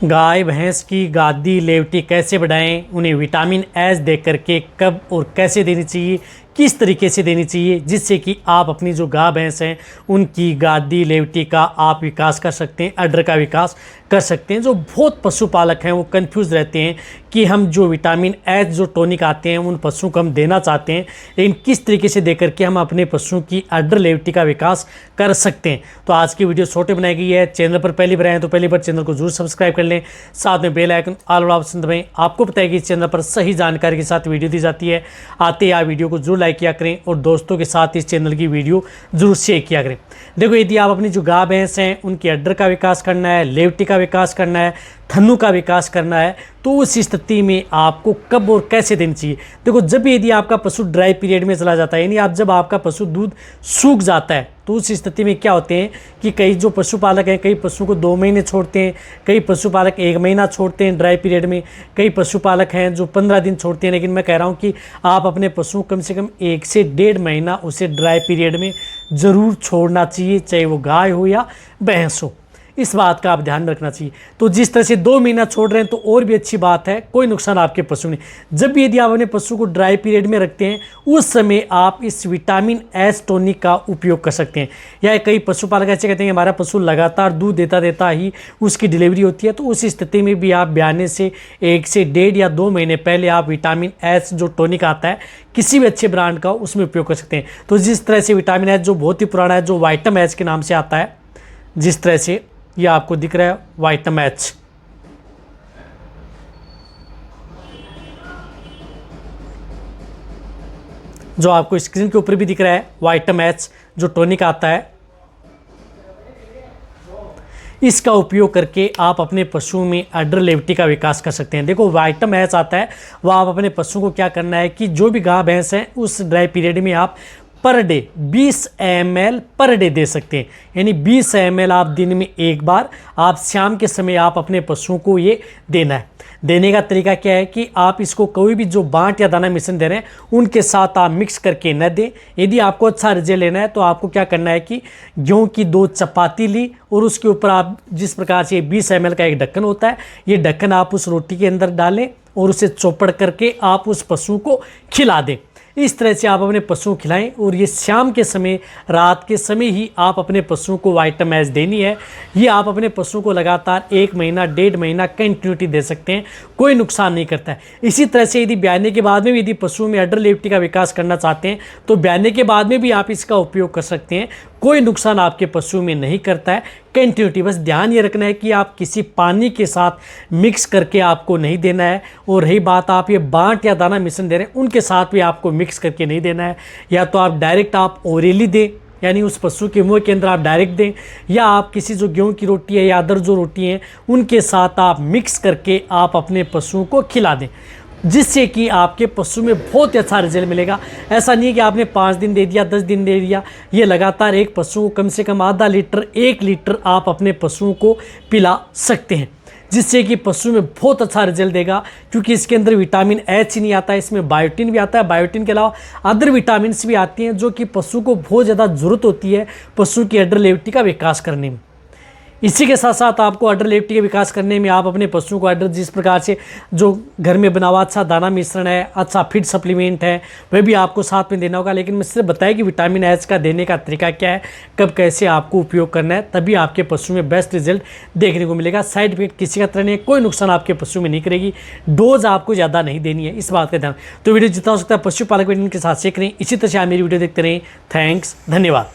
गाय भैंस की गादी लेवटी कैसे बढ़ाएं, उन्हें विटामिन एस दे करके कब और कैसे देनी चाहिए, किस तरीके से देनी चाहिए जिससे कि आप अपनी जो गाय भैंस हैं उनकी गादी लेवटी का आप विकास कर सकते हैं, अडर का विकास कर सकते हैं। जो बहुत पशुपालक हैं वो कंफ्यूज रहते हैं कि हम जो विटामिन एस जो टॉनिक आते हैं उन पशुओं को हम देना चाहते हैं, लेकिन किस तरीके से दे करके हम अपने पशुओं की अडर लेवटी का विकास कर सकते हैं। तो आज की वीडियो छोटे बनाई गई है। चैनल पर पहली बार आए तो पहली बार चैनल को जरूर सब्सक्राइब कर लें, साथ में बेल आइकन ऑल वाला ऑप्शन दबाएं। आपको पता है कि इस चैनल पर सही जानकारी के साथ वीडियो दी जाती है। आते ही आप वीडियो को जरूर लाइक किया करें और दोस्तों के साथ इस चैनल की वीडियो जरूर शेयर किया करें। देखो, यदि आप अपनी जो गाय भैंस हैं उनकी अड्डर का विकास करना है, लेवटी का विकास करना है, थन्नू का विकास करना है, तो उस स्थिति में आपको कब और कैसे देनी चाहिए। देखो, जब यदि आपका पशु ड्राई पीरियड में चला जाता है, यानी आप जब आपका पशु दूध सूख जाता है, तो उस स्थिति में क्या होते हैं कि कई जो पशुपालक हैं कई पशु को 2 महीने छोड़ते हैं, कई पशुपालक 1 महीना छोड़ते हैं ड्राई पीरियड में, कई पशुपालक हैं जो 15 दिन छोड़ते हैं। लेकिन मैं कह रहा हूं कि आप अपने पशु कम से कम 1 से 1.5 महीना उसे ड्राई पीरियड में ज़रूर छोड़ना चाहिए, चाहे वो गाय हो या भैंस हो। इस बात का आप ध्यान रखना चाहिए। तो जिस तरह से 2 महीना छोड़ रहे हैं तो और भी अच्छी बात है, कोई नुकसान आपके पशु नहीं। जब भी यदि आप अपने पशु को ड्राई पीरियड में रखते हैं उस समय आप इस विटामिन एस टॉनिक का उपयोग कर सकते हैं। या कई पशुपालक ऐसे कहते हैं हमारा पशु लगातार दूध देता ही उसकी डिलीवरी होती है, तो उस स्थिति में भी आप ब्याने से 1 से 1.5 या 2 महीने पहले आप विटामिन एस जो टॉनिक आता है किसी भी अच्छे ब्रांड का उसमें उपयोग कर सकते हैं। तो जिस तरह से विटामिन एस जो बहुत ही पुराना है, जो वाइटम एच के नाम से आता है, जिस तरह से ये आपको दिख रहा है वाइटम एच, जो आपको स्क्रीन के ऊपर भी दिख रहा है वाइटम एच जो टॉनिक आता है, इसका उपयोग करके आप अपने पशुओं में अडर लेवटी का विकास कर सकते हैं। देखो, वाइटम एच आता है वह आप अपने पशुओं को क्या करना है कि जो भी गाय भैंस है उस ड्राई पीरियड में आप per day 20 ml per day they सकते हैं। यानी 20 ml आप दिन में एक बार, आप शाम के समय आप अपने पशुओं को ये देना है। देने का तरीका क्या है कि आप इसको कोई भी जो बाट या दाना मिश्रण दे रहे हैं उनके साथ आप मिक्स करके न दें। यदि आपको अच्छा रिजल्ट लेना है तो आपको क्या करना है कि गेहूं की 2 चपाती ली और उसके ऊपर आप जिस प्रकार से 20 ml का एक ढक्कन होता है, ये ढक्कन आप उस रोटी के अंदर डालें और उसे चौपड़ करके आप उस पशु को खिला दें। इस तरह से आप अपने पशुओं को खिलाएं और ये शाम के समय, रात के समय ही आप अपने पशुओं को वाइटम एस देनी है। ये आप अपने पशुओं को लगातार 1 महीना 1.5 महीना कंटिन्यूटी दे सकते हैं, कोई नुकसान नहीं करता है। इसी तरह से यदि ब्याने के बाद में भी यदि पशुओं में अडर लेवटी का विकास करना चाहते हैं तो ब्याने के बाद में भी आप इसका उपयोग कर सकते हैं, कोई नुकसान आपके पशु में नहीं करता है। कंटिन्यूटी, बस ध्यान ये रखना है कि आप किसी पानी के साथ मिक्स करके आपको नहीं देना है। और रही बात आप ये बाट या दाना मिश्रण दे रहे हैं उनके साथ भी आपको मिक्स करके नहीं देना है। या तो आप डायरेक्ट आप ओरेली दें, यानी उस पशु के मुंह के अंदर आप डायरेक्ट दें, या आप किसी जो गेहूं की रोटी है या अदर जो रोटी हैं उनके साथ आप मिक्स करके आप अपने पशुओं को खिला दें, जिससे कि आपके पशु में बहुत अच्छा रिजल्ट मिलेगा। ऐसा नहीं है कि आपने 5 दिन दे दिया, 10 दिन दे दिया। ये लगातार एक पशु को कम से कम आधा लीटर 1 लीटर आप अपने पशुओं को पिला सकते हैं, जिससे कि पशु में बहुत अच्छा रिजल्ट देगा। क्योंकि इसके अंदर विटामिन एच ही नहीं आता है, इसमें बायोटिन भी आता है। बायोटिन के अलावा अदर विटामिन भी आती हैं जो कि पशु को बहुत ज़्यादा ज़रूरत होती है पशु की अडर लेवटी का विकास करने में। इसी के साथ साथ आपको अडर लेवटी के विकास करने में आप अपने पशुओं को अडर जिस प्रकार से जो घर में बना हुआ अच्छा दाना मिश्रण है, अच्छा फीड सप्लीमेंट है, वह भी आपको साथ में देना होगा। लेकिन मैं सिर्फ बताया कि विटामिन एच का देने का तरीका क्या है, कब कैसे आपको उपयोग करना है, तभी आपके पशु में बेस्ट रिजल्ट देखने को मिलेगा। साइड इफेक्ट किसी का तरह नहीं है, कोई नुकसान आपके पशु में नहीं करेगी। डोज आपको ज़्यादा नहीं देनी है, इस बात का ध्यान। तो वीडियो जितना हो सकता है पशुपालक के साथ शेयर करें। इसी तरह से आप मेरी वीडियो देखते रहें। थैंक्स, धन्यवाद।